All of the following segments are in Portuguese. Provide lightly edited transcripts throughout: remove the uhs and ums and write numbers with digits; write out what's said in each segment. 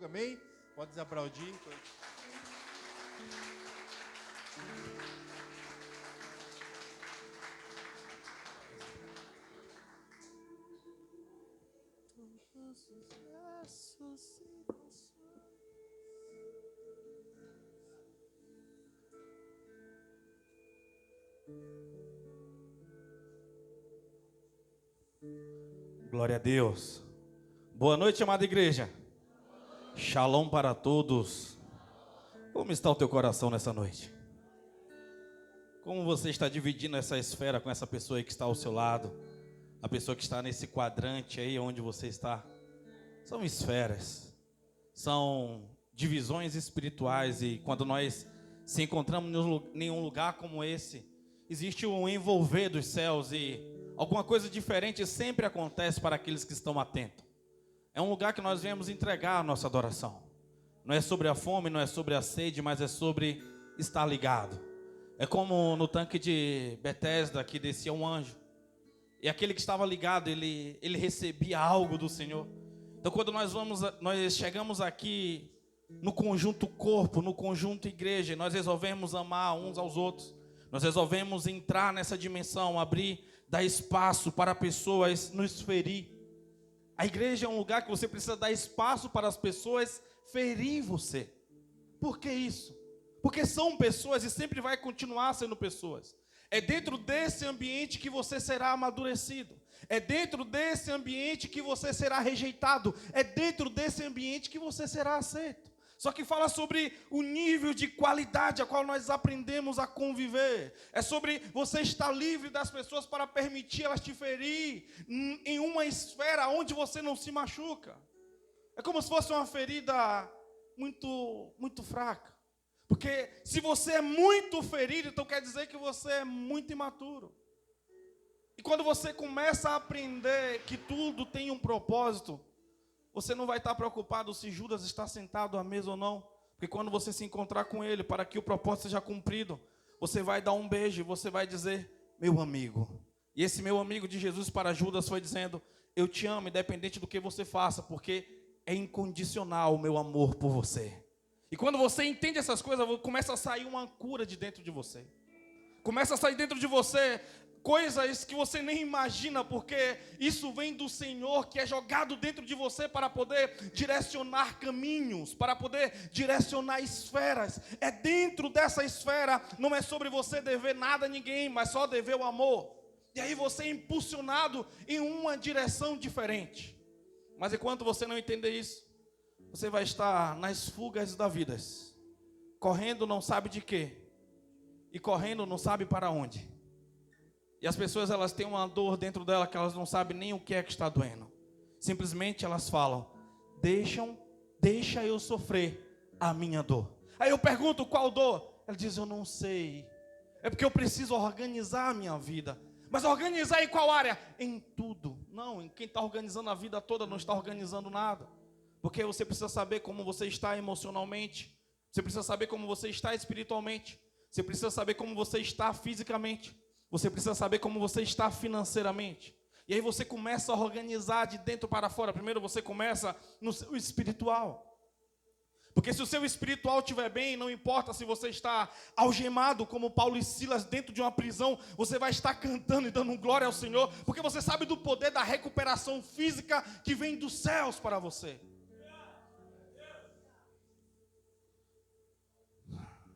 Amém? Pode aplaudir. Glória a Deus. Boa noite, amada igreja. Shalom para todos. Como está o teu coração nessa noite? Como você está dividindo essa esfera com essa pessoa aí que está ao seu lado? A pessoa que está nesse quadrante aí onde você está? São esferas. São divisões espirituais, e quando nós se encontramos em um lugar como esse, existe um envolver dos céus, e alguma coisa diferente sempre acontece para aqueles que estão atentos. É um lugar que nós viemos entregar a nossa adoração. Não é sobre a fome, não é sobre a sede, mas é sobre estar ligado. É como no tanque de Betesda, que descia um anjo, e aquele que estava ligado, ele recebia algo do Senhor. Então quando nós chegamos aqui no conjunto corpo, no conjunto igreja, nós resolvemos amar uns aos outros. Nós resolvemos entrar nessa dimensão, dar espaço para pessoas nos ferir. A igreja é um lugar que você precisa dar espaço para as pessoas ferir você. Por que isso? Porque são pessoas e sempre vai continuar sendo pessoas. É dentro desse ambiente que você será amadurecido. É dentro desse ambiente que você será rejeitado. É dentro desse ambiente que você será aceito. Só que fala sobre o nível de qualidade a qual nós aprendemos a conviver. É sobre você estar livre das pessoas para permitir elas te ferir em uma esfera onde você não se machuca. É como se fosse uma ferida muito, muito fraca. Porque se você é muito ferido, então quer dizer que você é muito imaturo. E quando você começa a aprender que tudo tem um propósito, você não vai estar preocupado se Judas está sentado à mesa ou não. Porque quando você se encontrar com ele, para que o propósito seja cumprido, você vai dar um beijo e você vai dizer, meu amigo. E esse meu amigo de Jesus para Judas foi dizendo, eu te amo independente do que você faça, porque é incondicional o meu amor por você. E quando você entende essas coisas, começa a sair uma cura de dentro de você. Começa a sair dentro de você coisas que você nem imagina, porque isso vem do Senhor, que é jogado dentro de você para poder direcionar caminhos, para poder direcionar esferas. É dentro dessa esfera, não é sobre você dever nada a ninguém, mas só dever o amor. E aí você é impulsionado em uma direção diferente. Mas enquanto você não entender isso, você vai estar nas fugas da vida, correndo não sabe de quê, e correndo não sabe para onde. E as pessoas, elas têm uma dor dentro dela que elas não sabem nem o que é que está doendo. Simplesmente elas falam, deixa eu sofrer a minha dor. Aí eu pergunto, qual dor? Ela diz, eu não sei. É porque eu preciso organizar a minha vida. Mas organizar em qual área? Em tudo. Não, em quem está organizando a vida toda não está organizando nada. Porque você precisa saber como você está emocionalmente. Você precisa saber como você está espiritualmente. Você precisa saber como você está fisicamente. Você precisa saber como você está financeiramente. E aí você começa a organizar de dentro para fora. Primeiro você começa no seu espiritual. Porque se o seu espiritual estiver bem, não importa se você está algemado como Paulo e Silas dentro de uma prisão, você vai estar cantando e dando glória ao Senhor, porque você sabe do poder da recuperação física que vem dos céus para você.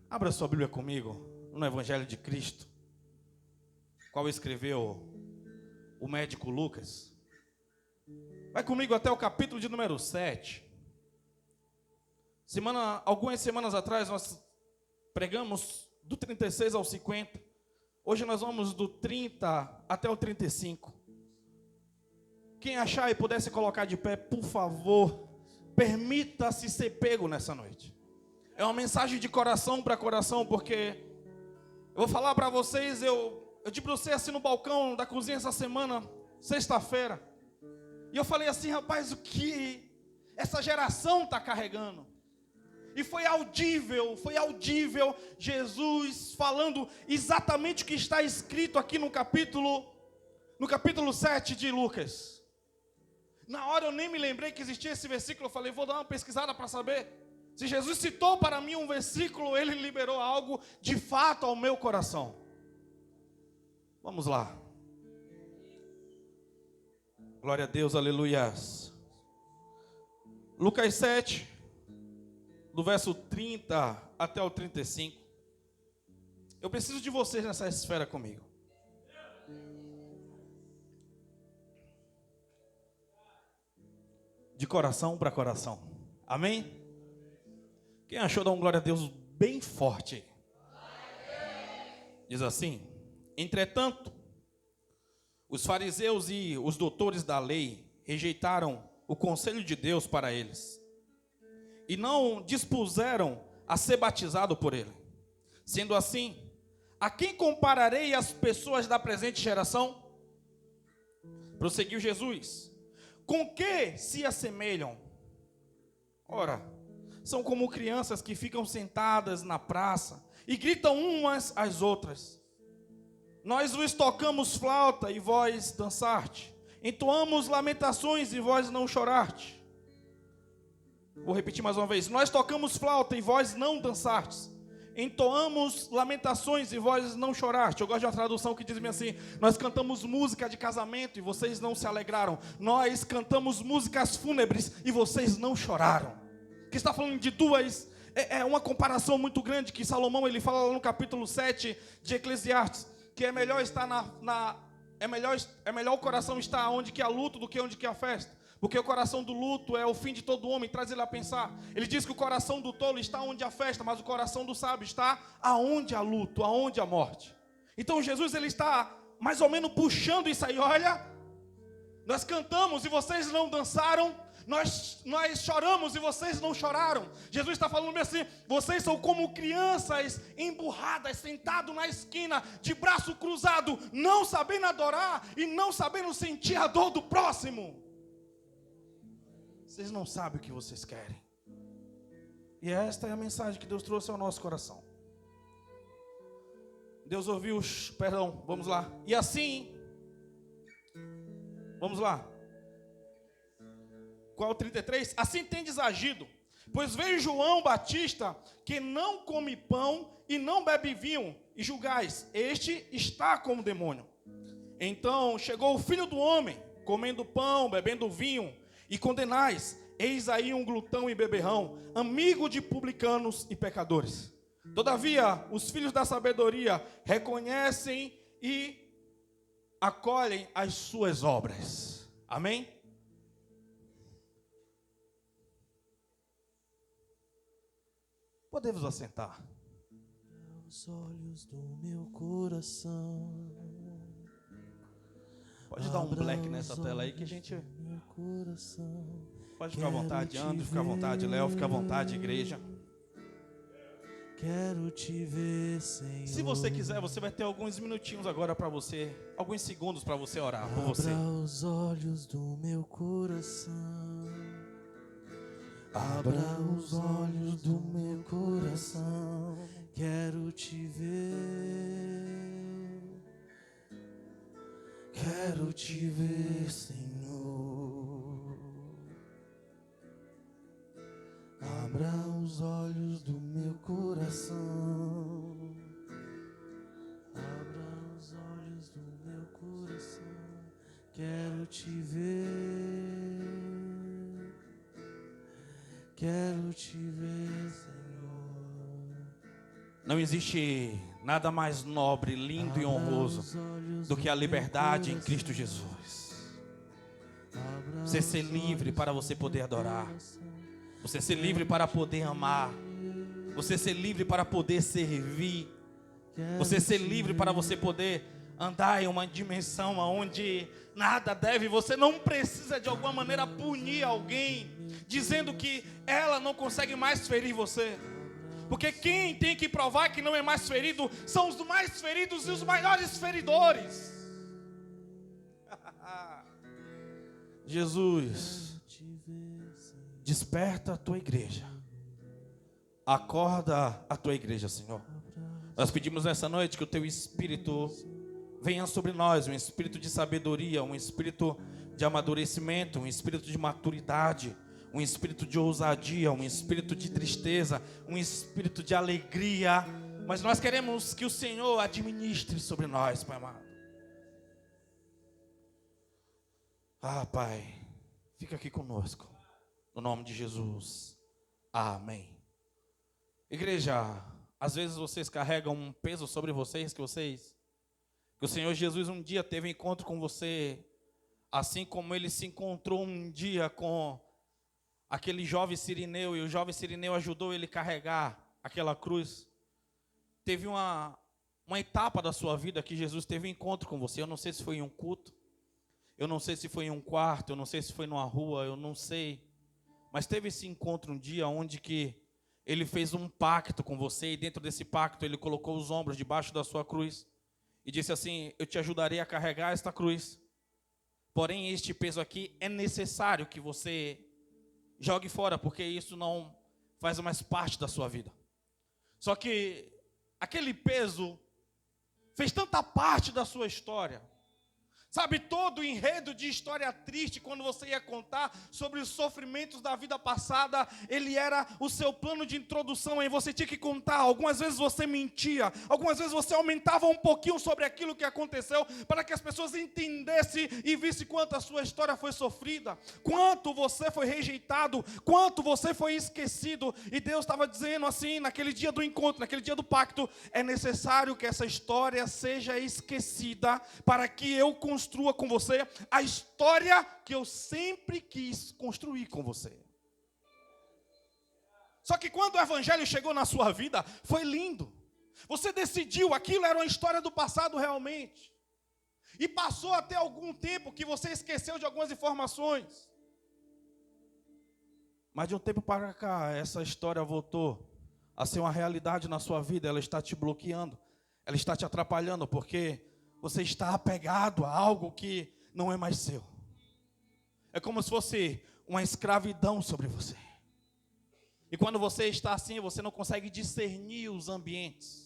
Abra sua Bíblia comigo no Evangelho de Cristo, qual escreveu o médico Lucas. Vai comigo até o capítulo de número 7. Algumas semanas atrás nós pregamos do 36 ao 50. Hoje nós vamos do 30 até o 35. Quem achar e pudesse colocar de pé, por favor, permita-se ser pego nessa noite. É uma mensagem de coração para coração, porque eu vou falar para vocês, eu debrucei assim no balcão da cozinha essa semana, sexta-feira, e eu falei assim, rapaz, o que essa geração está carregando? E foi audível Jesus falando exatamente o que está escrito aqui no capítulo 7 de Lucas. Na hora eu nem me lembrei que existia esse versículo. Eu falei, vou dar uma pesquisada para saber. Se Jesus citou para mim um versículo, ele liberou algo de fato ao meu coração. Vamos lá. Glória a Deus, aleluias. Lucas 7, do verso 30 até o 35. Eu preciso de vocês nessa esfera comigo. De coração para coração. Amém? Quem achou, dá um glória a Deus bem forte. Diz assim: entretanto, os fariseus e os doutores da lei rejeitaram o conselho de Deus para eles e não dispuseram a ser batizado por ele. Sendo assim, a quem compararei as pessoas da presente geração? Prosseguiu Jesus. Com que se assemelham? Ora, são como crianças que ficam sentadas na praça e gritam umas às outras. Nós vos tocamos flauta e vós dançarte. Entoamos lamentações e vós não chorarte. Vou repetir mais uma vez. Nós tocamos flauta e vós não dançartes. Entoamos lamentações e vós não choraste. Eu gosto de uma tradução que diz assim: nós cantamos música de casamento e vocês não se alegraram. Nós cantamos músicas fúnebres e vocês não choraram. Que está falando de duas, é uma comparação muito grande que Salomão ele fala lá no capítulo 7 de Eclesiastes, que é melhor estar é melhor o coração estar onde que há luto do que onde que há festa. Porque o coração do luto é o fim de todo homem, traz ele a pensar. Ele diz que o coração do tolo está onde há festa, mas o coração do sábio está aonde há luto, aonde há morte. Então Jesus ele está mais ou menos puxando isso aí. Olha, nós cantamos e vocês não dançaram, nós choramos e vocês não choraram. Jesus está falando assim: vocês são como crianças emburradas, sentados na esquina, de braço cruzado, não sabendo adorar e não sabendo sentir a dor do próximo. Vocês não sabem o que vocês querem. E esta é a mensagem que Deus trouxe ao nosso coração. Deus ouviu, vamos lá. E assim, vamos lá. Qual é o 33? Assim tendes agido, pois veio João Batista, que não come pão e não bebe vinho, e julgais, este está como demônio. Então chegou o Filho do Homem, comendo pão, bebendo vinho, e condenais, eis aí um glutão e beberrão, amigo de publicanos e pecadores. Todavia, os filhos da sabedoria reconhecem e acolhem as suas obras. Amém? Podemos assentar. Os olhos do meu coração. Pode dar um black nessa tela aí que a gente... Pode ficar à vontade, André, fica à vontade, Léo, fica à vontade, igreja. Quero te ver, Senhor. Se você quiser, você vai ter alguns minutinhos agora para você, alguns segundos para você orar por você. Abra os olhos do meu coração. Abra os olhos do meu coração. Quero te ver. Quero te ver, Senhor. Abra os olhos do meu coração. Abra os olhos do meu coração. Quero te ver. Quero te ver, Senhor. Não existe nada mais nobre, lindo e honroso do que a liberdade em Cristo Jesus. Você ser livre para você poder adorar. Você ser livre para poder amar. Você ser livre para poder servir. Você ser livre para você poder andar em uma dimensão onde nada deve. Você não precisa de alguma maneira punir alguém, dizendo que ela não consegue mais ferir você. Porque quem tem que provar que não é mais ferido são os mais feridos e os maiores feridores. Jesus, desperta a tua igreja. Acorda a tua igreja, Senhor. Nós pedimos nessa noite que o teu Espírito venha sobre nós, um espírito de sabedoria, um espírito de amadurecimento, um espírito de maturidade, um espírito de ousadia, um espírito de tristeza, um espírito de alegria. Mas nós queremos que o Senhor administre sobre nós, Pai amado. Ah, Pai, fica aqui conosco, no nome de Jesus. Amém. Igreja, às vezes vocês carregam um peso sobre vocês que o Senhor Jesus um dia teve um encontro com você, assim como ele se encontrou um dia com aquele jovem sirineu, e o jovem sirineu ajudou ele a carregar aquela cruz. Teve uma etapa da sua vida que Jesus teve um encontro com você. Eu não sei se foi em um culto, eu não sei se foi em um quarto, eu não sei se foi numa rua, eu não sei. Mas teve esse encontro um dia onde que ele fez um pacto com você, e dentro desse pacto ele colocou os ombros debaixo da sua cruz e disse assim: eu te ajudarei a carregar esta cruz, porém este peso aqui é necessário que você jogue fora, porque isso não faz mais parte da sua vida. Só que aquele peso fez tanta parte da sua história. Sabe, todo o enredo de história triste, quando você ia contar sobre os sofrimentos da vida passada, ele era o seu plano de introdução, aí você tinha que contar. Algumas vezes você mentia, algumas vezes você aumentava um pouquinho sobre aquilo que aconteceu, para que as pessoas entendessem e vissem quanto a sua história foi sofrida, quanto você foi rejeitado, quanto você foi esquecido. E Deus estava dizendo assim, naquele dia do encontro, naquele dia do pacto: é necessário que essa história seja esquecida, para que eu construa com você a história que eu sempre quis construir com você. Só que quando o evangelho chegou na sua vida, foi lindo. Você decidiu, aquilo era uma história do passado realmente. E passou até algum tempo que você esqueceu de algumas informações. Mas de um tempo para cá, essa história voltou a ser uma realidade na sua vida. Ela está te bloqueando, ela está te atrapalhando, porque você está apegado a algo que não é mais seu. É como se fosse uma escravidão sobre você. E quando você está assim, você não consegue discernir os ambientes.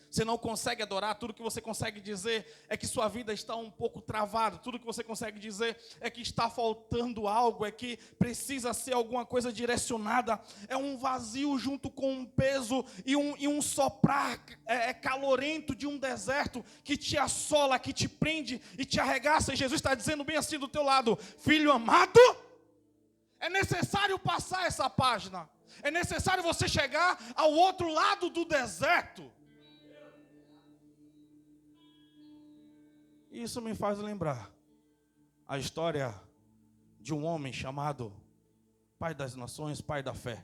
Você não consegue adorar. Tudo que você consegue dizer é que sua vida está um pouco travada. Tudo que você consegue dizer é que está faltando algo, é que precisa ser alguma coisa direcionada. É um vazio junto com um peso e um soprar calorento de um deserto que te assola, que te prende e te arregaça. E Jesus está dizendo bem assim do teu lado: filho amado, é necessário passar essa página. É necessário você chegar ao outro lado do deserto. Isso me faz lembrar a história de um homem chamado Pai das Nações, Pai da Fé.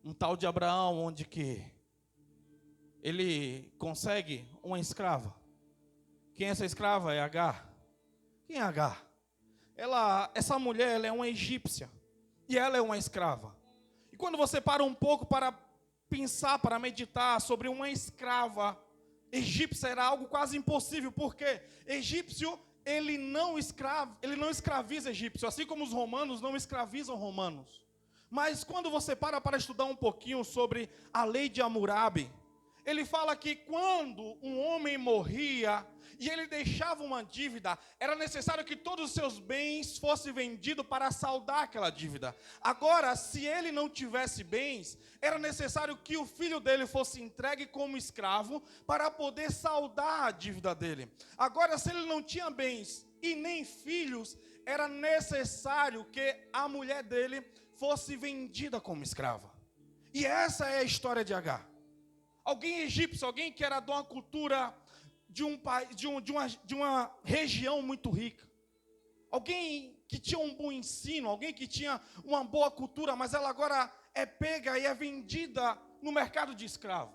Um tal de Abraão, onde que ele consegue uma escrava. Quem é essa escrava? É Agar. Quem é Agar? Essa mulher, ela é uma egípcia. E ela é uma escrava. E quando você para um pouco para pensar, para meditar sobre uma escrava egípcia, era algo quase impossível, porque egípcio, ele não escraviza egípcio, assim como os romanos não escravizam romanos. Mas quando você para estudar um pouquinho sobre a lei de Hammurabi, ele fala que quando um homem morria e ele deixava uma dívida, era necessário que todos os seus bens fossem vendidos para saldar aquela dívida. Agora, se ele não tivesse bens, era necessário que o filho dele fosse entregue como escravo para poder saldar a dívida dele. Agora, se ele não tinha bens e nem filhos, era necessário que a mulher dele fosse vendida como escrava. E essa é a história de Agar. Alguém egípcio, alguém que era de uma cultura, de uma região muito rica. Alguém que tinha um bom ensino, alguém que tinha uma boa cultura, mas ela agora é pega e é vendida no mercado de escravo.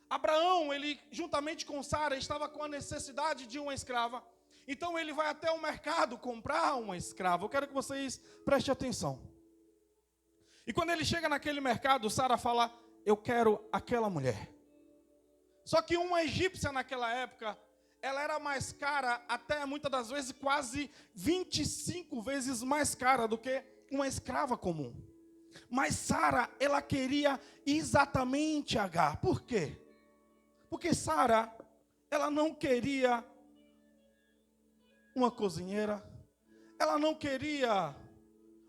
Abraão, ele juntamente com Sara, estava com a necessidade de uma escrava. Então ele vai até o mercado comprar uma escrava. Eu quero que vocês prestem atenção. E quando ele chega naquele mercado, Sara fala: eu quero aquela mulher. Só que uma egípcia naquela época, ela era mais cara, até muitas das vezes quase 25 vezes mais cara do que uma escrava comum. Mas Sara, ela queria exatamente Agar. Por quê? Porque Sara, ela não queria uma cozinheira, Ela não queria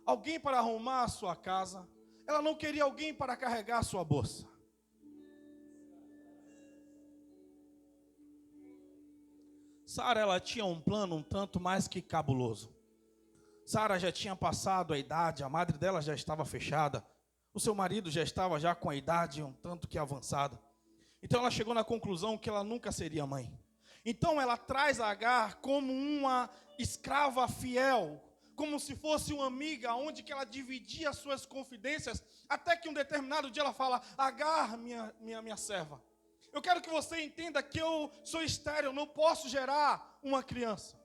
alguém para arrumar a sua casa. Ela não queria alguém para carregar a sua bolsa. Sara, ela tinha um plano um tanto mais que cabuloso. Sara já tinha passado a idade, a madre dela já estava fechada. O seu marido já estava já com a idade um tanto que avançada. Então ela chegou na conclusão que ela nunca seria mãe. Então ela traz Agar como uma escrava fiel, como se fosse uma amiga, onde que ela dividia suas confidências, até que um determinado dia ela fala: Agar, minha serva, eu quero que você entenda que eu sou estéril, não posso gerar uma criança.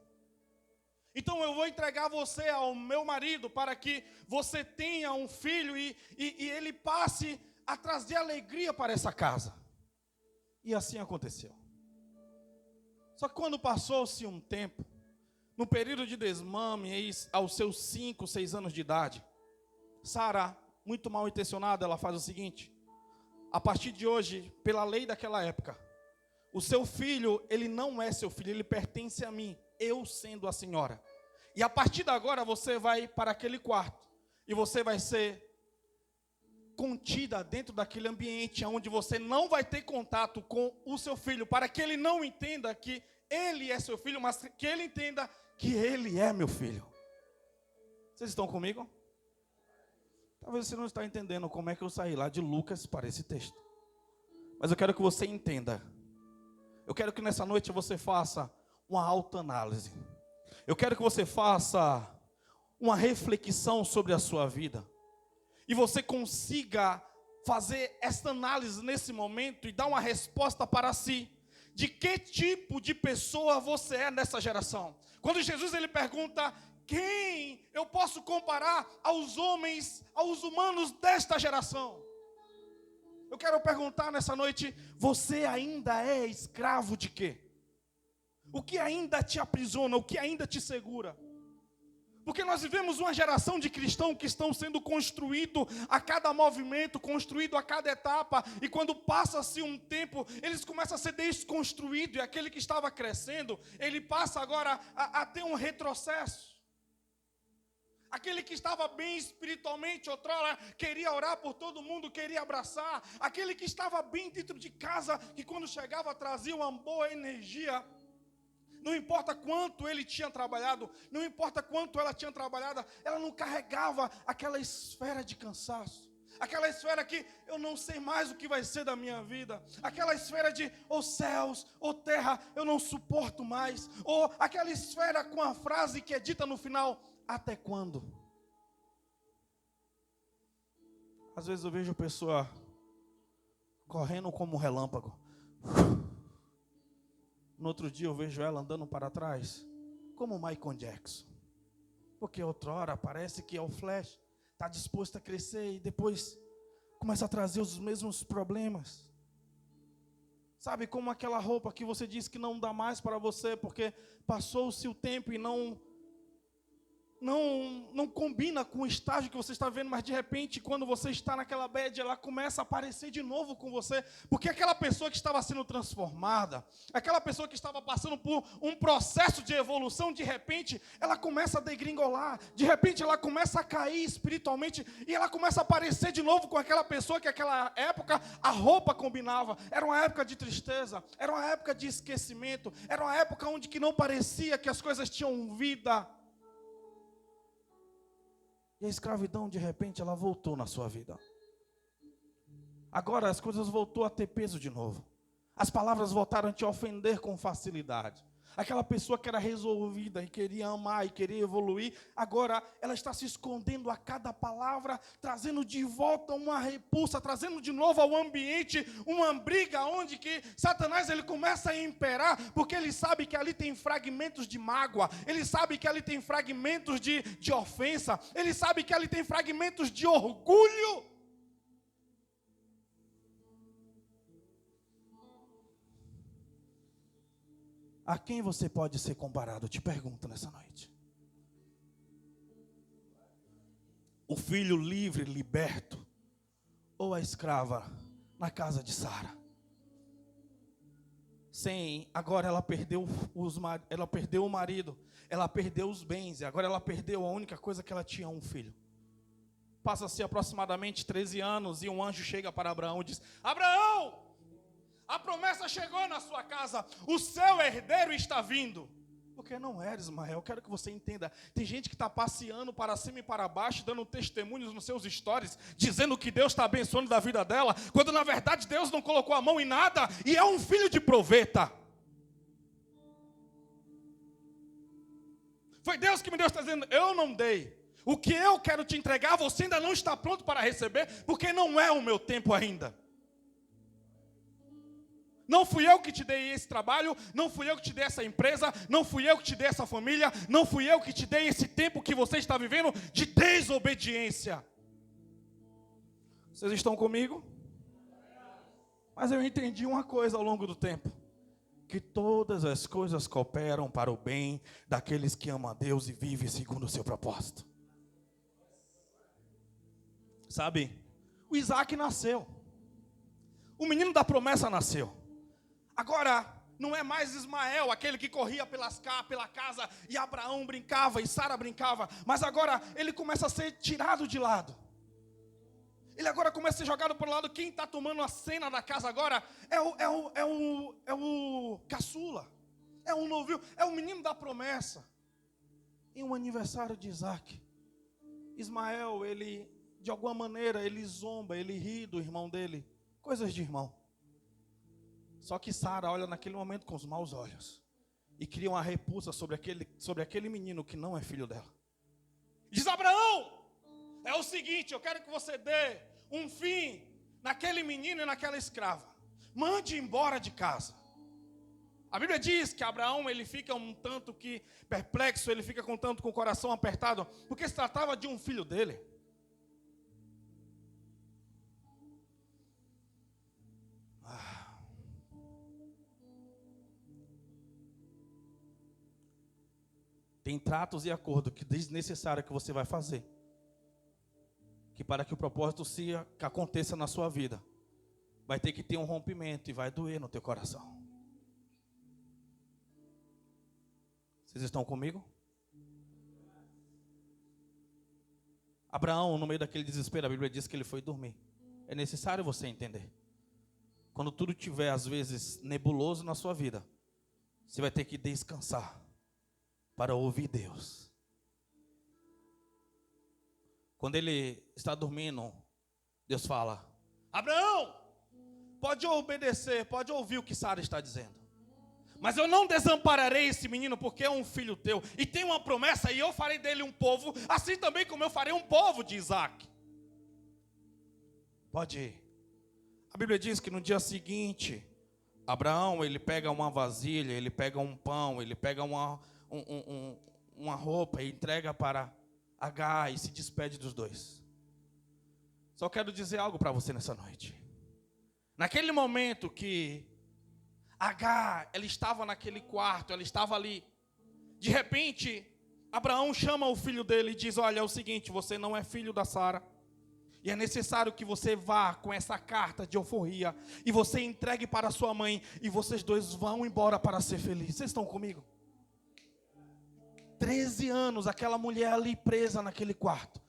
Então eu vou entregar você ao meu marido para que você tenha um filho e ele passe a trazer alegria para essa casa. E assim aconteceu. Só que quando passou-se um tempo, no período de desmame, aos seus 5, 6 anos de idade, Sara, muito mal intencionada, ela faz o seguinte: a partir de hoje, pela lei daquela época, o seu filho, ele não é seu filho, ele pertence a mim, eu sendo a senhora. E a partir de agora você vai para aquele quarto e você vai ser contida dentro daquele ambiente onde você não vai ter contato com o seu filho, para que ele não entenda que ele é seu filho, mas que ele entenda que ele é meu filho. Vocês estão comigo? Talvez você não está entendendo como é que eu saí lá de Lucas para esse texto. Mas eu quero que você entenda. Eu quero que nessa noite você faça uma autoanálise. Eu quero que você faça uma reflexão sobre a sua vida. E você consiga fazer esta análise nesse momento e dar uma resposta para si. De que tipo de pessoa você é nessa geração? Quando Jesus ele pergunta: quem eu posso comparar aos homens, aos humanos desta geração? Eu quero perguntar nessa noite: você ainda é escravo de quê? O que ainda te aprisiona? O que ainda te segura? Porque nós vivemos uma geração de cristãos que estão sendo construídos a cada movimento, construído a cada etapa, e quando passa-se um tempo, eles começam a ser desconstruídos, e aquele que estava crescendo, ele passa agora a ter um retrocesso. Aquele que estava bem espiritualmente, outrora, queria orar por todo mundo, queria abraçar. Aquele que estava bem dentro de casa, que quando chegava trazia uma boa energia. Não importa quanto ele tinha trabalhado, não importa quanto ela tinha trabalhado, ela não carregava aquela esfera de cansaço. Aquela esfera que eu não sei mais o que vai ser da minha vida. Aquela esfera de, ou céus, ou terra, eu não suporto mais. Ou aquela esfera com a frase que é dita no final: até quando? Às vezes eu vejo a pessoa correndo como um relâmpago. No outro dia eu vejo ela andando para trás, como Michael Jackson. Porque outrora parece que é o flash, está disposto a crescer e depois começa a trazer os mesmos problemas. Sabe, como aquela roupa que você diz que não dá mais para você, porque passou-se o tempo e não combina com o estágio que você está vendo, mas de repente, quando você está naquela bad, ela começa a aparecer de novo com você, porque aquela pessoa que estava sendo transformada, aquela pessoa que estava passando por um processo de evolução, de repente, ela começa a degringolar, de repente ela começa a cair espiritualmente, e ela começa a aparecer de novo com aquela pessoa que naquela época a roupa combinava. Era uma época de tristeza, era uma época de esquecimento, era uma época onde que não parecia que as coisas tinham vida. E a escravidão, de repente, ela voltou na sua vida. Agora as coisas voltou a ter peso de novo. As palavras voltaram a te ofender com facilidade. Aquela pessoa que era resolvida e queria amar e queria evoluir, agora ela está se escondendo a cada palavra, trazendo de volta uma repulsa, trazendo de novo ao ambiente uma briga onde que Satanás ele começa a imperar, porque ele sabe que ali tem fragmentos de mágoa, ele sabe que ali tem fragmentos de ofensa, ele sabe que ali tem fragmentos de orgulho. A quem você pode ser comparado? Eu te pergunto nessa noite. O filho livre, liberto, ou a escrava na casa de Sara? Agora ela perdeu ela perdeu o marido, ela perdeu os bens, e agora ela perdeu a única coisa que ela tinha, um filho. Passa-se aproximadamente 13 anos e um anjo chega para Abraão e diz: Abraão, a promessa chegou na sua casa, o seu herdeiro está vindo. Porque não era, Ismael, eu quero que você entenda. Tem gente que está passeando para cima e para baixo, dando testemunhos nos seus stories, dizendo que Deus está abençoando da vida dela, quando na verdade Deus não colocou a mão em nada, e é um filho de proveta. Foi Deus que me deu, está dizendo, eu não dei. O que eu quero te entregar, você ainda não está pronto para receber, porque não é o meu tempo ainda. Não fui eu que te dei esse trabalho, não fui eu que te dei essa empresa, não fui eu que te dei essa família, não fui eu que te dei esse tempo que você está vivendo de desobediência. Vocês estão comigo? Mas eu entendi uma coisa ao longo do tempo: que todas as coisas cooperam para o bem daqueles que amam a Deus e vivem segundo o seu propósito. Sabe, o Isaac nasceu, o menino da promessa nasceu. Agora, não é mais Ismael, aquele que corria pela casa, e Abraão brincava, e Sara brincava, mas agora ele começa a ser tirado de lado. Ele agora começa a ser jogado para o lado. Quem está tomando a cena da casa agora é o caçula, é o novinho, é o menino da promessa. Em um aniversário de Isaac, Ismael, ele, de alguma maneira, ele zomba, ele ri do irmão dele, coisas de irmão. Só que Sara olha naquele momento com os maus olhos e cria uma repulsa sobre aquele menino que não é filho dela. Diz: Abraão, é o seguinte, eu quero que você dê um fim naquele menino e naquela escrava. Mande embora de casa. A Bíblia diz que Abraão, ele fica um tanto que perplexo, ele fica com o coração apertado, porque se tratava de um filho dele. Tem tratos e acordos que diz necessário que você vai fazer, que para que o propósito que aconteça na sua vida, vai ter que ter um rompimento e vai doer no teu coração. Vocês estão comigo? Abraão, no meio daquele desespero, a Bíblia diz que ele foi dormir. É necessário você entender. Quando tudo estiver, às vezes, nebuloso na sua vida, você vai ter que descansar para ouvir Deus. Quando ele está dormindo, Deus fala: Abraão, pode obedecer, pode ouvir o que Sara está dizendo, mas eu não desampararei esse menino, porque é um filho teu, e tem uma promessa, e eu farei dele um povo, assim também como eu farei um povo de Isaac. Pode ir. A Bíblia diz que no dia seguinte, Abraão, ele pega uma vasilha, ele pega um pão, ele pega uma roupa e entrega para Agar e se despede dos dois. Só quero dizer algo para você nessa noite. Naquele momento que Agar, ela estava naquele quarto, ela estava ali, de repente, Abraão chama o filho dele e diz: olha, é o seguinte, você não é filho da Sara, e é necessário que você vá com essa carta de alforria e você entregue para sua mãe, e vocês dois vão embora para ser felizes. Vocês estão comigo? 13 anos, aquela mulher ali presa naquele quarto.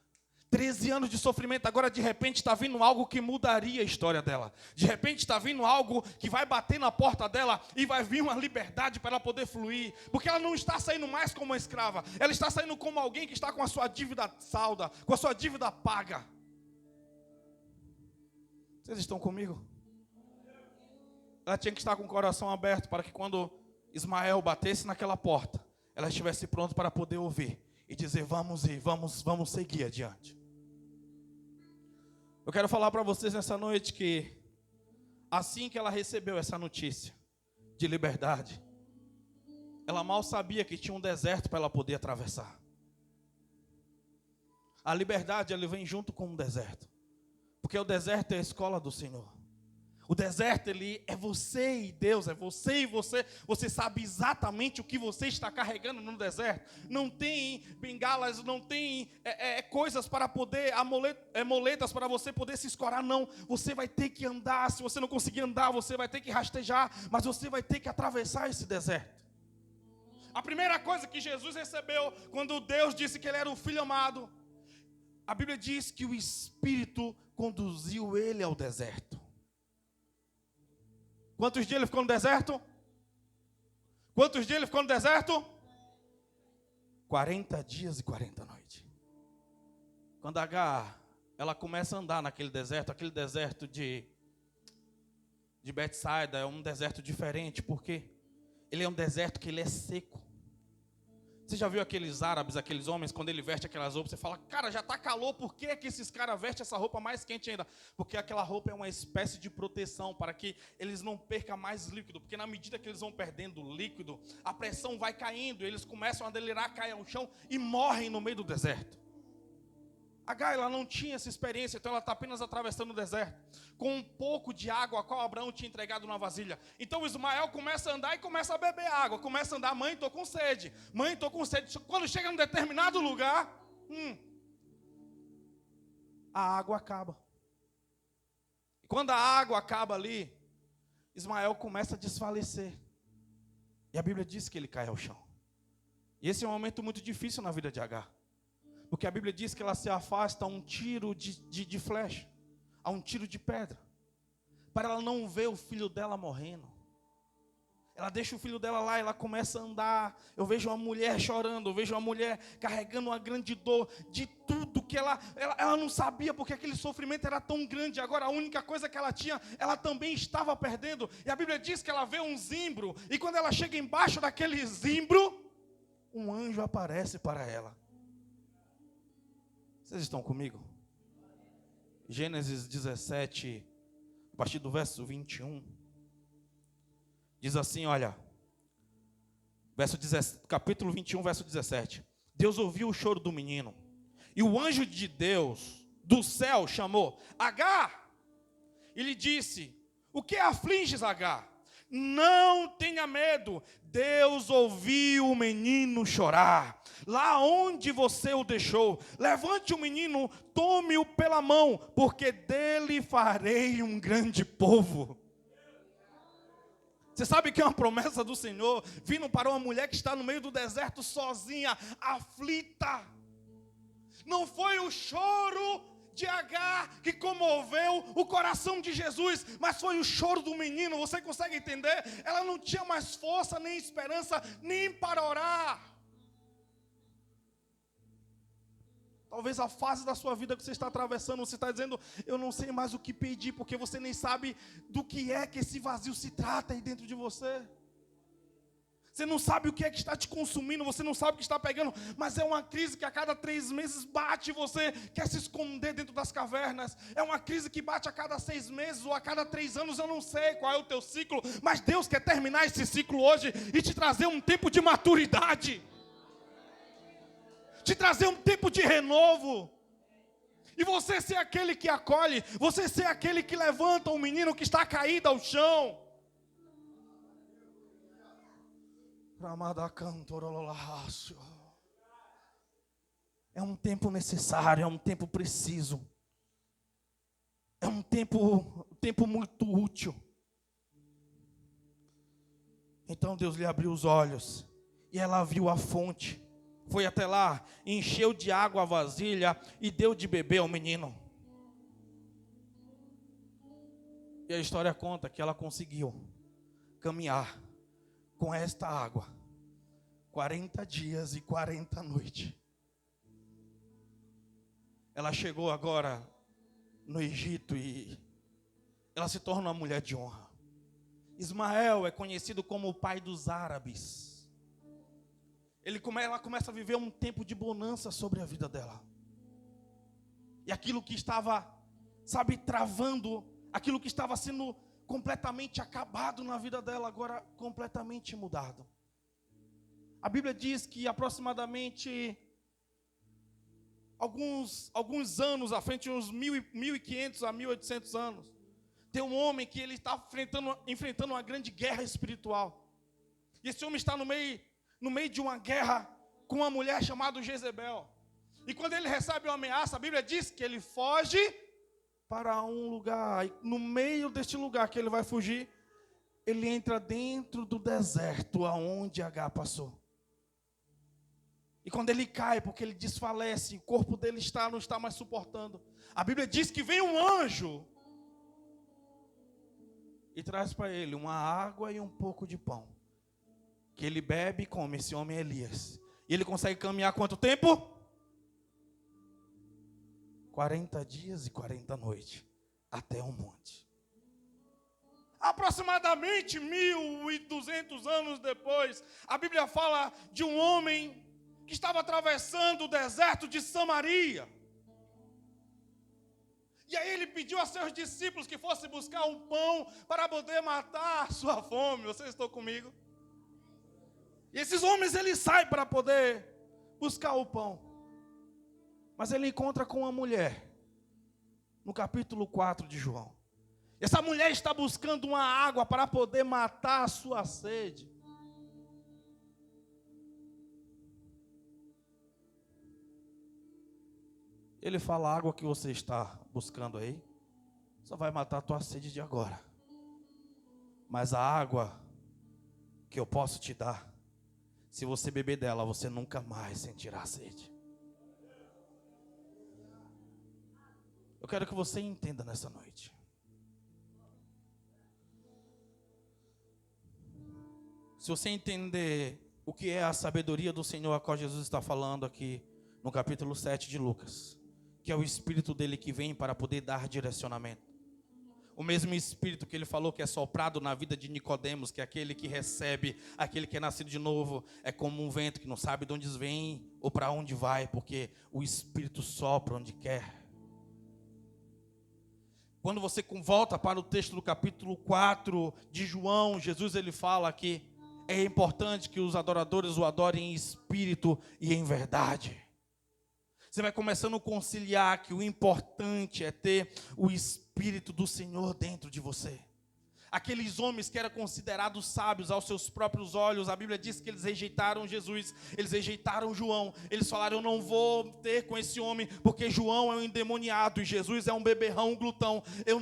13 anos de sofrimento. Agora de repente está vindo algo que mudaria a história dela. De repente está vindo algo que vai bater na porta dela e vai vir uma liberdade para ela poder fluir. Porque ela não está saindo mais como uma escrava. Ela está saindo como alguém que está com a sua dívida salda, com a sua dívida paga. Vocês estão comigo? Ela tinha que estar com o coração aberto para que quando Ismael batesse naquela porta, ela estivesse pronta para poder ouvir e dizer: vamos ir, vamos seguir adiante. Eu quero falar para vocês nessa noite que assim que ela recebeu essa notícia de liberdade, ela mal sabia que tinha um deserto para ela poder atravessar. A liberdade, ela vem junto com o deserto, porque o deserto é a escola do Senhor. O deserto, ele é você e Deus, é você e você. Você sabe exatamente o que você está carregando no deserto. Não tem bengalas, não tem coisas para poder, moletas para você poder se escorar, não. Você vai ter que andar. Se você não conseguir andar, você vai ter que rastejar, mas você vai ter que atravessar esse deserto. A primeira coisa que Jesus recebeu quando Deus disse que ele era o Filho amado, a Bíblia diz que o Espírito conduziu ele ao deserto. Quantos dias ele ficou no deserto? Quantos dias ele ficou no deserto? 40 dias e 40 noites. Quando Agar, ela começa a andar naquele deserto, aquele deserto de Betsaida, é um deserto diferente, porque ele é um deserto que ele é seco. Você já viu aqueles árabes, aqueles homens, quando ele veste aquelas roupas, você fala, cara, já está calor, por que esses caras vestem essa roupa mais quente ainda? Porque aquela roupa é uma espécie de proteção, para que eles não percam mais líquido, porque na medida que eles vão perdendo líquido, a pressão vai caindo, eles começam a delirar, caem ao chão e morrem no meio do deserto. Agar, ela não tinha essa experiência, então ela está apenas atravessando o deserto, com um pouco de água, a qual Abraão tinha entregado na vasilha. Então Ismael começa a andar e começa a beber água, começa a andar, mãe, estou com sede. Mãe, estou com sede. Quando chega em um determinado lugar, a água acaba. E quando a água acaba ali, Ismael começa a desfalecer. E a Bíblia diz que ele cai ao chão. E esse é um momento muito difícil na vida de Agar. Porque a Bíblia diz que ela se afasta a um tiro de flecha, a um tiro de pedra, para ela não ver o filho dela morrendo. Ela deixa o filho dela lá, ela começa a andar. Eu vejo uma mulher chorando, eu vejo uma mulher carregando uma grande dor de tudo que ela não sabia, porque aquele sofrimento era tão grande. Agora a única coisa que ela tinha, ela também estava perdendo. E a Bíblia diz que ela vê um zimbro, e quando ela chega embaixo daquele zimbro, um anjo aparece para ela. Vocês estão comigo? Gênesis 17, a partir do verso 21. Diz assim, olha. Capítulo 21, verso 17. Deus ouviu o choro do menino. E o anjo de Deus, do céu, chamou Agar. E lhe disse, o que afliges, Agar? Não tenha medo, Deus ouviu o menino chorar. Lá onde você o deixou, levante o menino, tome-o pela mão, porque dele farei um grande povo. Você sabe que é uma promessa do Senhor, vindo para uma mulher que está no meio do deserto sozinha, aflita. Não foi o choro de Agar que comoveu o coração de Jesus, mas foi o choro do menino. Você consegue entender? Ela não tinha mais força, nem esperança, nem para orar. Talvez a fase da sua vida que você está atravessando, você está dizendo, eu não sei mais o que pedir, porque você nem sabe do que é que esse vazio se trata aí dentro de você. Você não sabe o que é que está te consumindo, você não sabe o que está pegando, mas é uma crise que a cada 3 meses bate e você quer se esconder dentro das cavernas. É uma crise que bate a cada 6 meses ou a cada 3 anos, eu não sei qual é o teu ciclo, mas Deus quer terminar esse ciclo hoje e te trazer um tempo de maturidade, te trazer um tempo de renovo. E você ser aquele que acolhe, você ser aquele que levanta o menino que está caído ao chão. É um tempo necessário, é um tempo preciso. É um tempo muito útil. Então Deus lhe abriu os olhos e ela viu a fonte. Foi até lá, encheu de água a vasilha e deu de beber ao menino. E a história conta que ela conseguiu caminhar com esta água 40 dias e 40 noites. Ela chegou agora no Egito e ela se torna uma mulher de honra. Ismael é conhecido como o pai dos árabes. Ela começa a viver um tempo de bonança sobre a vida dela. E aquilo que estava, travando, aquilo que estava sendo completamente acabado na vida dela, agora completamente mudado. A Bíblia diz que aproximadamente alguns anos à frente, uns 1.500 a 1.800 anos, Tem um homem que ele está enfrentando uma grande guerra espiritual. E esse homem está no meio de uma guerra com uma mulher chamada Jezebel. E quando ele recebe uma ameaça, a Bíblia diz que ele foge para um lugar. E no meio deste lugar que ele vai fugir, ele entra dentro do deserto aonde H passou. E quando ele cai, porque ele desfalece, o corpo dele não está mais suportando. A Bíblia diz que vem um anjo e traz para ele uma água e um pouco de pão, que ele bebe e come. Esse homem é Elias. E ele consegue caminhar quanto tempo? 40 dias e 40 noites, até o monte. Aproximadamente 1.200 anos depois, a Bíblia fala de um homem que estava atravessando o deserto de Samaria. E aí ele pediu a seus discípulos que fossem buscar um pão para poder matar a sua fome. Vocês estão comigo? E esses homens, eles saem para poder buscar o pão. Mas ele encontra com uma mulher, no capítulo 4 de João. Essa mulher está buscando uma água para poder matar a sua sede. Ele fala: a água que você está buscando aí, só vai matar a tua sede de agora. Mas a água que eu posso te dar, se você beber dela, você nunca mais sentirá sede. Eu quero que você entenda nessa noite. Se você entender o que é a sabedoria do Senhor, a qual Jesus está falando aqui no capítulo 7 de Lucas, que é o Espírito dele que vem para poder dar direcionamento. O mesmo Espírito que ele falou que é soprado na vida de Nicodemos, que é aquele que recebe, aquele que é nascido de novo, é como um vento que não sabe de onde vem ou para onde vai, porque o Espírito sopra onde quer. Quando você volta para o texto do capítulo 4 de João, Jesus ele fala que é importante que os adoradores o adorem em espírito e em verdade. Você vai começando a conciliar que o importante é ter o Espírito do Senhor dentro de você. Aqueles homens que eram considerados sábios aos seus próprios olhos, a Bíblia diz que eles rejeitaram Jesus, eles rejeitaram João. Eles falaram: eu não vou ter com esse homem, porque João é um endemoniado e Jesus é um beberrão, um glutão. Eu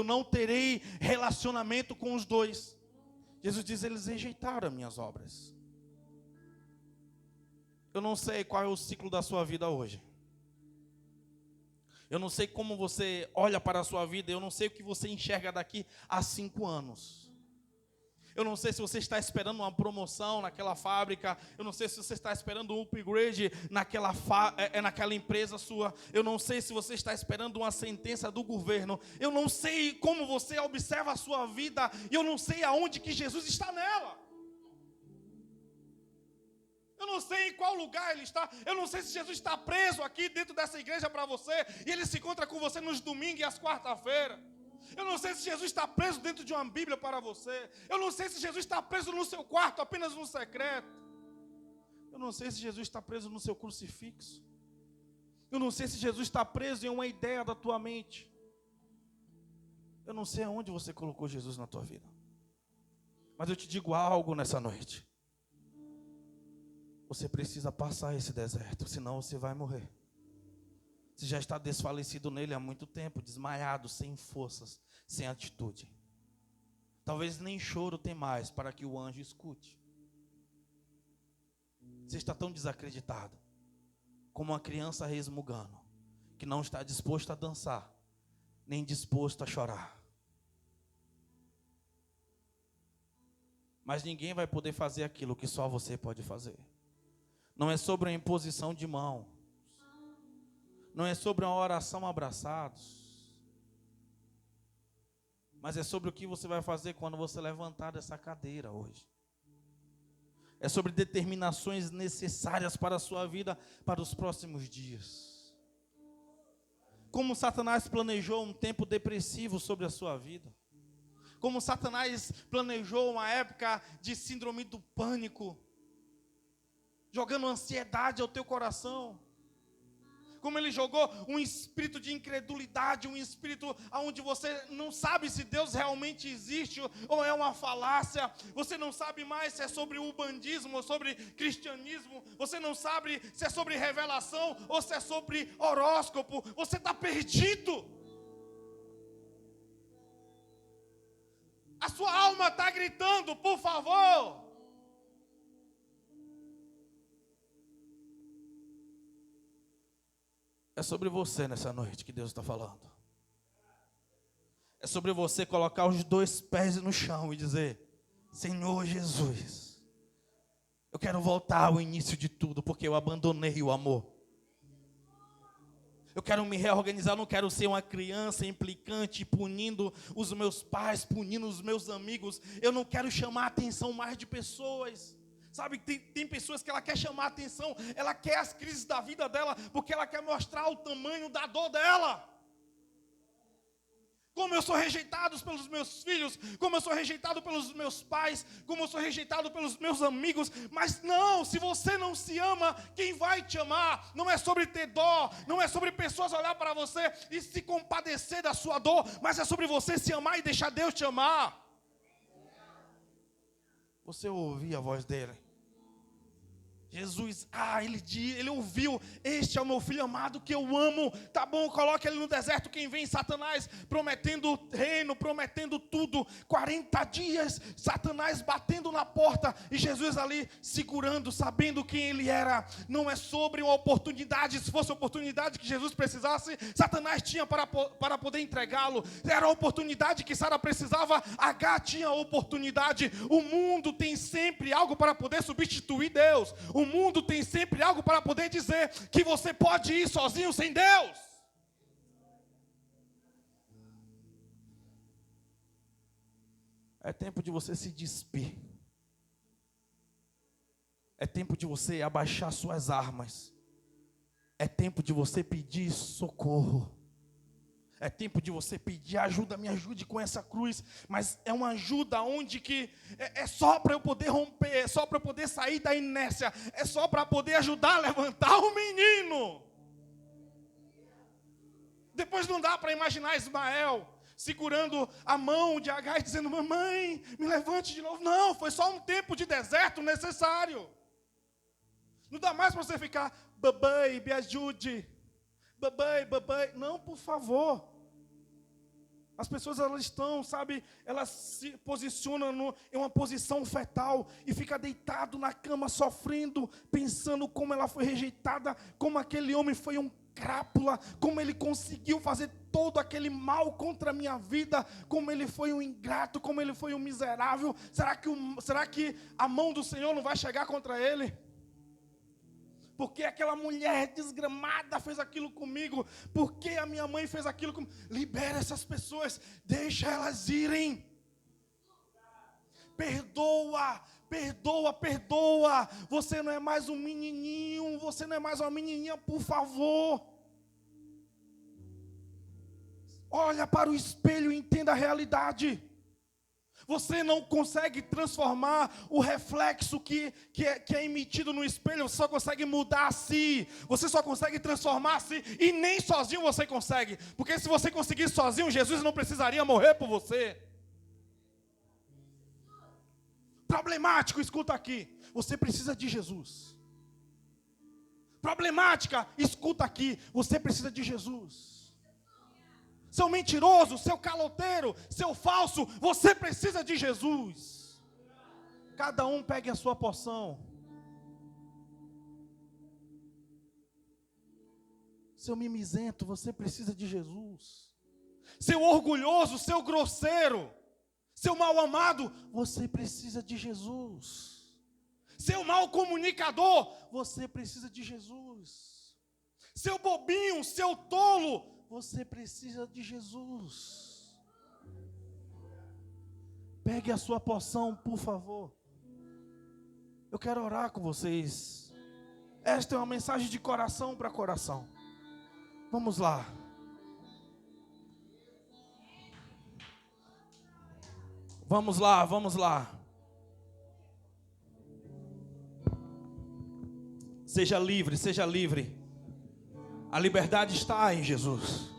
não terei relacionamento com os dois. Jesus diz: eles rejeitaram as minhas obras. Eu não sei qual é o ciclo da sua vida hoje. Eu não sei como você olha para a sua vida. Eu não sei o que você enxerga daqui a 5 anos. Eu não sei se você está esperando uma promoção naquela fábrica. Eu não sei se você está esperando um upgrade naquela empresa sua. Eu não sei se você está esperando uma sentença do governo. Eu não sei como você observa a sua vida. E eu não sei aonde que Jesus está nela. Eu não sei em qual lugar ele está. Eu não sei se Jesus está preso aqui dentro dessa igreja para você e ele se encontra com você nos domingos e às quarta-feiras. Eu não sei se Jesus está preso dentro de uma Bíblia para você. Eu não sei se Jesus está preso no seu quarto, apenas no secreto. Eu não sei se Jesus está preso no seu crucifixo. Eu não sei se Jesus está preso em uma ideia da tua mente. Eu não sei aonde você colocou Jesus na tua vida. Mas eu te digo algo nessa noite. Você precisa passar esse deserto, senão você vai morrer. Você já está desfalecido nele há muito tempo, desmaiado, sem forças, sem atitude. Talvez nem choro tem mais para que o anjo escute. Você está tão desacreditado, como uma criança resmungando, que não está disposto a dançar, nem disposto a chorar. Mas ninguém vai poder fazer aquilo que só você pode fazer. Não é sobre uma imposição de mão. Não é sobre uma oração abraçados. Mas é sobre o que você vai fazer quando você levantar dessa cadeira hoje. É sobre determinações necessárias para a sua vida, para os próximos dias. Como Satanás planejou um tempo depressivo sobre a sua vida. Como Satanás planejou uma época de síndrome do pânico, jogando ansiedade ao teu coração. como Ele jogou um espírito de incredulidade, um espírito onde você não sabe se Deus realmente existe ou é uma falácia, você não sabe mais se é sobre o bandismo ou sobre cristianismo, você não sabe se é sobre revelação ou se é sobre horóscopo, você está perdido. A sua alma está gritando, por favor. É sobre você nessa noite que Deus está falando. É sobre você colocar os 2 pés no chão e dizer: Senhor Jesus, eu quero voltar ao início de tudo, porque eu abandonei o amor. Eu quero me reorganizar, não quero ser uma criança implicante, punindo os meus pais, punindo os meus amigos. Eu não quero chamar a atenção mais de pessoas. Sabe, tem pessoas que ela quer chamar a atenção, ela quer as crises da vida dela, porque ela quer mostrar o tamanho da dor dela. Como eu sou rejeitado pelos meus filhos, como eu sou rejeitado pelos meus pais, como eu sou rejeitado pelos meus amigos. Mas não, se você não se ama, quem vai te amar? Não é sobre ter dó, não é sobre pessoas olhar para você e se compadecer da sua dor, mas é sobre você se amar e deixar Deus te amar. Você ouviu a voz dele? Jesus, ele ouviu: este é o meu filho amado que eu amo. Tá bom, coloque ele no deserto. Quem vem? Satanás, prometendo reino, prometendo tudo. 40 dias, Satanás batendo na porta e Jesus ali segurando, sabendo quem ele era. Não é sobre uma oportunidade. Se fosse a oportunidade que Jesus precisasse, Satanás tinha para poder entregá-lo. Era a oportunidade que Sara precisava, Agar tinha a oportunidade. O mundo tem sempre algo para poder substituir Deus. O mundo tem sempre algo para poder dizer que você pode ir sozinho sem Deus. É tempo de você se despir. É tempo de você abaixar suas armas. É tempo de você pedir socorro. É tempo de você pedir ajuda, me ajude com essa cruz. Mas é uma ajuda onde que é só para eu poder romper, é só para eu poder sair da inércia, é só para poder ajudar a levantar o menino. Depois não dá para imaginar Ismael segurando a mão de Agar e dizendo: mamãe, me levante de novo. Não, foi só um tempo de deserto necessário. Não dá mais para você ficar: babai, me ajude. Babai. Não, por favor. As pessoas, elas estão, sabe, elas se posicionam em uma posição fetal e fica deitado na cama sofrendo, pensando como ela foi rejeitada, como aquele homem foi um crápula, como ele conseguiu fazer todo aquele mal contra a minha vida, como ele foi um ingrato, como ele foi um miserável. Será que a mão do Senhor não vai chegar contra ele? Porque aquela mulher desgramada fez aquilo comigo, porque a minha mãe fez aquilo comigo. Libera essas pessoas, deixa elas irem. Perdoa. Você não é mais um menininho, você não é mais uma menininha, por favor. Olha para o espelho e entenda a realidade. Você não consegue transformar o reflexo que é emitido no espelho. Você só consegue mudar a si. Você só consegue transformar a si. E nem sozinho você consegue. Porque se você conseguir sozinho, Jesus não precisaria morrer por você. Problemático, escuta aqui. Você precisa de Jesus. Problemática, escuta aqui. Você precisa de Jesus. Seu mentiroso, seu caloteiro, seu falso, você precisa de Jesus. Cada um pegue a sua porção. Seu mimizento, você precisa de Jesus. Seu orgulhoso, seu grosseiro, seu mal amado, você precisa de Jesus. Seu mal comunicador, você precisa de Jesus. Seu bobinho, seu tolo, você precisa de Jesus. Pegue a sua porção, por favor. Eu quero orar com vocês. Esta é uma mensagem de coração para coração. Vamos lá. Vamos lá. Seja livre. A liberdade está em Jesus.